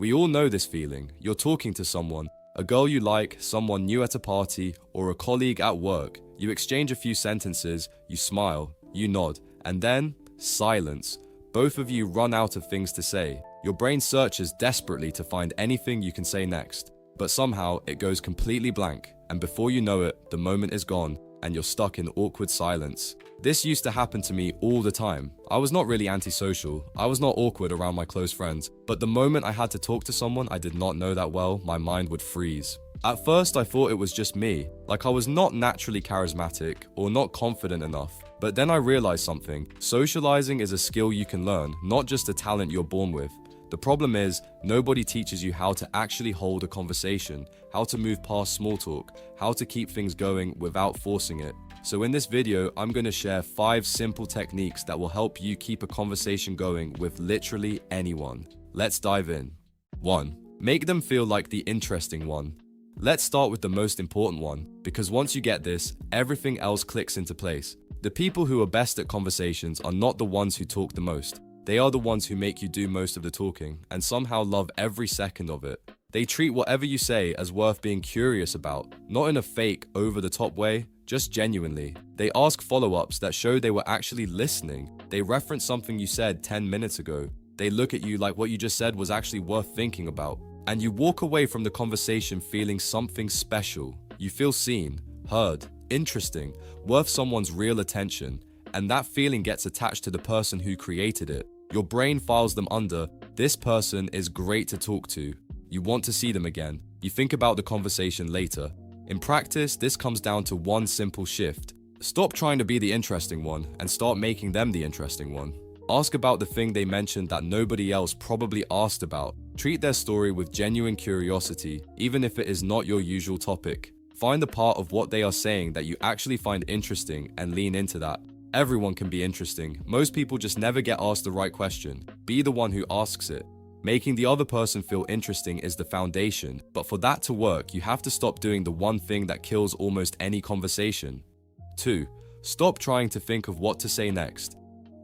We all know this feeling. You're talking to someone, a girl you like, someone new at a party, or a colleague at work. You exchange a few sentences, you smile, you nod, and then silence. Both of you run out of things to say. Your brain searches desperately to find anything you can say next, but somehow it goes completely blank, and before you know it, the moment is gone, and you're stuck in awkward silence. This used to happen to me all the time. I was not really antisocial. I was not awkward around my close friends, but the moment I had to talk to someone I did not know that well, my mind would freeze. At first, I thought it was just me, like I was not naturally charismatic or not confident enough. But then I realized something. Socializing is a skill you can learn, not just a talent you're born with. The problem is, nobody teaches you how to actually hold a conversation, how to move past small talk, how to keep things going without forcing it. So in this video, I'm going to share 5 simple techniques that will help you keep a conversation going with literally anyone. Let's dive in. 1. Make them feel like the interesting one. Let's start with the most important one, because once you get this, everything else clicks into place. The people who are best at conversations are not the ones who talk the most. They are the ones who make you do most of the talking and somehow love every second of it. They treat whatever you say as worth being curious about, not in a fake, over-the-top way, just genuinely. They ask follow-ups that show they were actually listening. They reference something you said 10 minutes ago. They look at you like what you just said was actually worth thinking about. And you walk away from the conversation feeling something special. You feel seen, heard, interesting, worth someone's real attention. And that feeling gets attached to the person who created it. Your brain files them under, this person is great to talk to. You want to see them again. You think about the conversation later. In practice, this comes down to one simple shift. Stop trying to be the interesting one and start making them the interesting one. Ask about the thing they mentioned that nobody else probably asked about. Treat their story with genuine curiosity, even if it is not your usual topic. Find the part of what they are saying that you actually find interesting and lean into that. Everyone can be interesting. Most people just never get asked the right question. Be the one who asks it. Making the other person feel interesting is the foundation, but for that to work, you have to stop doing the one thing that kills almost any conversation. 2. Stop trying to think of what to say next.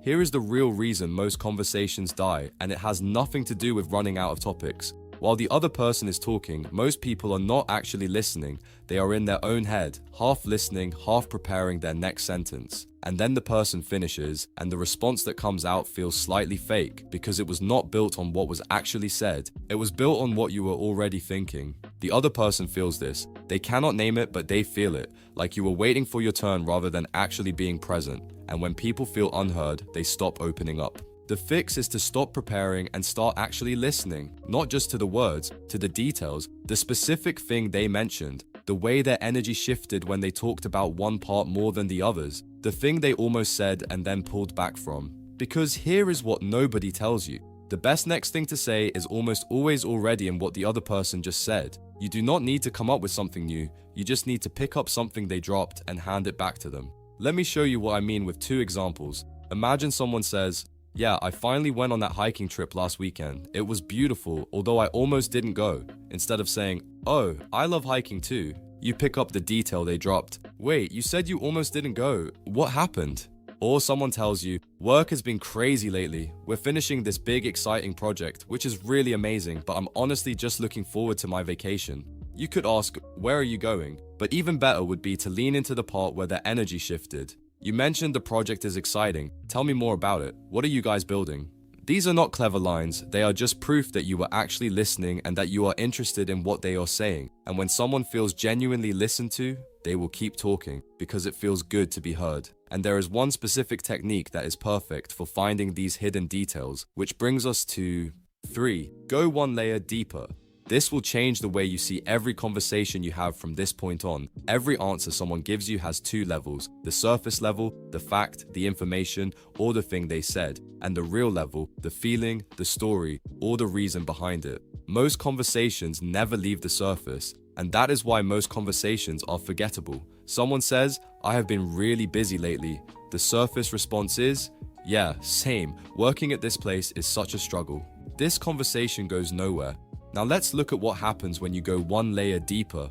Here is the real reason most conversations die, and it has nothing to do with running out of topics. While the other person is talking, most people are not actually listening. They are in their own head, half listening, half preparing their next sentence. And then the person finishes, and the response that comes out feels slightly fake because it was not built on what was actually said. It was built on what you were already thinking. The other person feels this. They cannot name it, but they feel it, like you were waiting for your turn rather than actually being present. And when people feel unheard, they stop opening up. The fix is to stop preparing and start actually listening, not just to the words, to the details, the specific thing they mentioned, the way their energy shifted when they talked about one part more than the others, the thing they almost said and then pulled back from. Because here is what nobody tells you. The best next thing to say is almost always already in what the other person just said. You do not need to come up with something new, you just need to pick up something they dropped and hand it back to them. Let me show you what I mean with 2 examples. Imagine someone says, "Yeah, I finally went on that hiking trip last weekend. It was beautiful, although I almost didn't go." Instead of saying, "Oh, I love hiking too," you pick up the detail they dropped. "Wait, you said you almost didn't go. What happened?" Or someone tells you, "Work has been crazy lately. We're finishing this big exciting project, which is really amazing, but I'm honestly just looking forward to my vacation." You could ask, "Where are you going?" But even better would be to lean into the part where their energy shifted. "You mentioned the project is exciting. Tell me more about it. What are you guys building?" These are not clever lines. They are just proof that you are actually listening and that you are interested in what they are saying. And when someone feels genuinely listened to, they will keep talking because it feels good to be heard. And there is one specific technique that is perfect for finding these hidden details, which brings us to 3. Go one layer deeper. This will change the way you see every conversation you have from this point on. Every answer someone gives you has 2 levels: the surface level, the fact, the information, or the thing they said, and the real level, the feeling, the story, or the reason behind it. Most conversations never leave the surface, and that is why most conversations are forgettable. Someone says, "I have been really busy lately." The surface response is, "Yeah, same. Working at this place is such a struggle." This conversation goes nowhere. Now let's look at what happens when you go one layer deeper.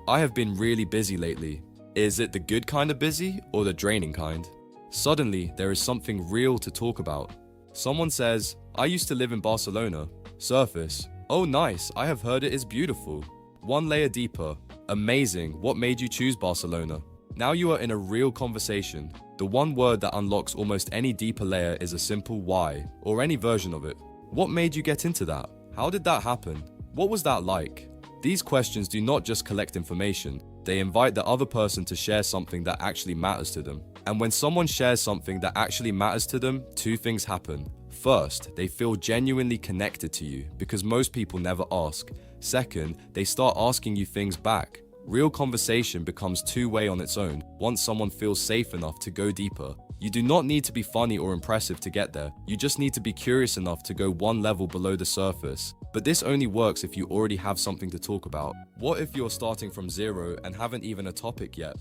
"I have been really busy lately." Is it the good kind of busy or the draining kind? Suddenly, there is something real to talk about. Someone says, "I used to live in Barcelona." Surface, Oh nice, I have heard it is beautiful. One layer deeper. Amazing, what made you choose Barcelona? Now you are in a real conversation. The one word that unlocks almost any deeper layer is a simple why, or any version of it. What made you get into that? How did that happen? What was that like? These questions do not just collect information, they invite the other person to share something that actually matters to them. And when someone shares something that actually matters to them, two things happen. First, they feel genuinely connected to you, because most people never ask. Second, they start asking you things back. Real conversation becomes two-way on its own once someone feels safe enough to go deeper. You do not need to be funny or impressive to get there. You just need to be curious enough to go one level below the surface. But this only works if you already have something to talk about. What if you're starting from zero and haven't even a topic yet?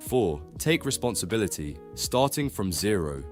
4. Take responsibility. Starting from zero.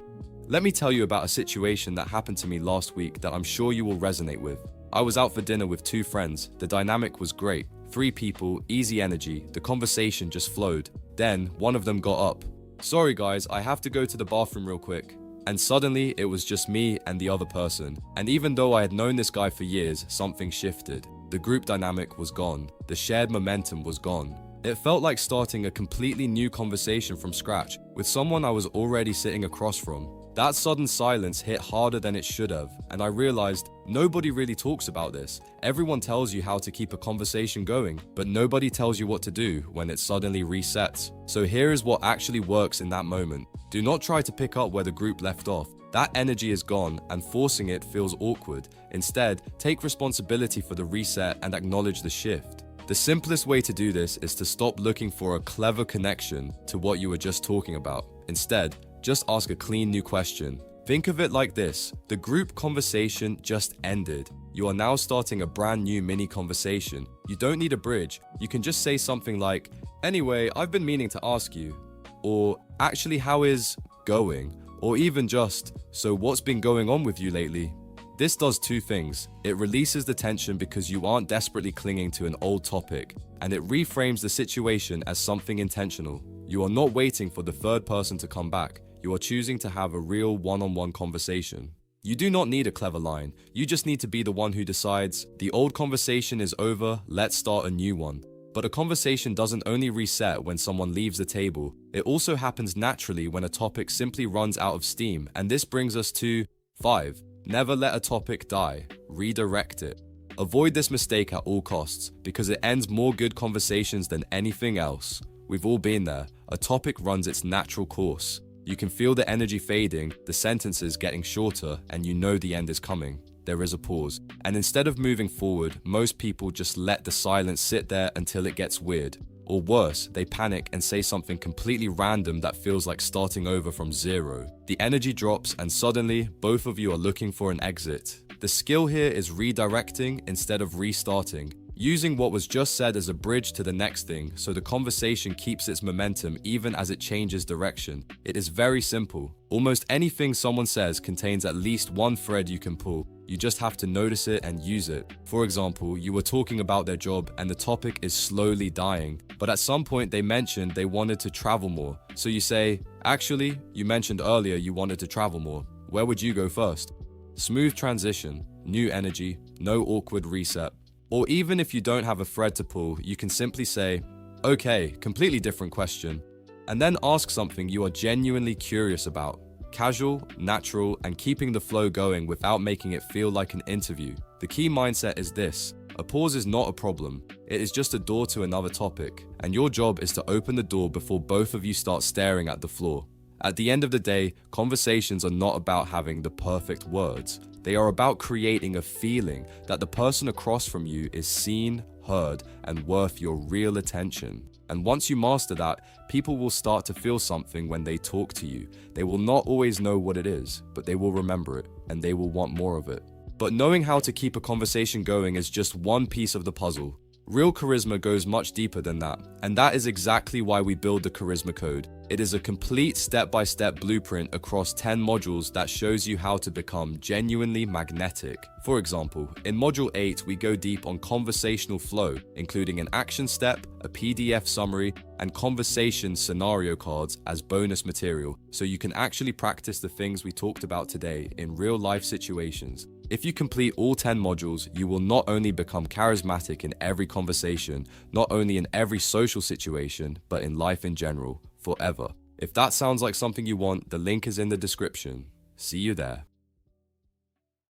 Let me tell you about a situation that happened to me last week that I'm sure you will resonate with. I was out for dinner with 2 friends. The dynamic was great. 3 people, easy energy, the conversation just flowed. Then, one of them got up. Sorry guys, I have to go to the bathroom real quick. And suddenly, it was just me and the other person. And even though I had known this guy for years, something shifted. The group dynamic was gone. The shared momentum was gone. It felt like starting a completely new conversation from scratch with someone I was already sitting across from. That sudden silence hit harder than it should have, and I realized nobody really talks about this. Everyone tells you how to keep a conversation going, but nobody tells you what to do when it suddenly resets. So here is what actually works in that moment. Do not try to pick up where the group left off. That energy is gone, and forcing it feels awkward. Instead, take responsibility for the reset and acknowledge the shift. The simplest way to do this is to stop looking for a clever connection to what you were just talking about. Instead, just ask a clean new question. Think of it like this: the group conversation just ended. You are now starting a brand new mini conversation. You don't need a bridge. You can just say something like, "Anyway, I've been meaning to ask you," or "Actually, how is going?" Or even just, "So what's been going on with you lately?" This does 2 things. It releases the tension because you aren't desperately clinging to an old topic, and it reframes the situation as something intentional. You are not waiting for the third person to come back. You are choosing to have a real one-on-one conversation. You do not need a clever line. You just need to be the one who decides, the old conversation is over, let's start a new one. But a conversation doesn't only reset when someone leaves the table. It also happens naturally when a topic simply runs out of steam. And this brings us to 5. Never let a topic die. Redirect it. Avoid this mistake at all costs, because it ends more good conversations than anything else. We've all been there. A topic runs its natural course. You can feel the energy fading, the sentences getting shorter, and you know the end is coming. There is a pause. And instead of moving forward, most people just let the silence sit there until it gets weird. Or worse, they panic and say something completely random that feels like starting over from zero. The energy drops and suddenly, both of you are looking for an exit. The skill here is redirecting instead of restarting. Using what was just said as a bridge to the next thing, so the conversation keeps its momentum even as it changes direction. It is very simple. Almost anything someone says contains at least one thread you can pull. You just have to notice it and use it. For example, you were talking about their job and the topic is slowly dying, but at some point they mentioned they wanted to travel more. So you say, "Actually, you mentioned earlier you wanted to travel more. Where would you go first?" Smooth transition, new energy, no awkward reset. Or even if you don't have a thread to pull, you can simply say, "Okay, completely different question," and then ask something you are genuinely curious about. Casual, natural, and keeping the flow going without making it feel like an interview. The key mindset is this: a pause is not a problem. It is just a door to another topic, and your job is to open the door before both of you start staring at the floor. At the end of the day, conversations are not about having the perfect words. They are about creating a feeling that the person across from you is seen, heard, and worth your real attention. And once you master that, people will start to feel something when they talk to you. They will not always know what it is, but they will remember it, and they will want more of it. But knowing how to keep a conversation going is just one piece of the puzzle. Real charisma goes much deeper than that, and that is exactly why we build the Charisma Code. It is a complete step-by-step blueprint across 10 modules that shows you how to become genuinely magnetic. For example, in Module 8, we go deep on conversational flow, including an action step, a PDF summary, and conversation scenario cards as bonus material, so you can actually practice the things we talked about today in real-life situations. If you complete all 10 modules, you will not only become charismatic in every conversation, not only in every social situation, but in life in general, forever. If that sounds like something you want, the link is in the description. See you there.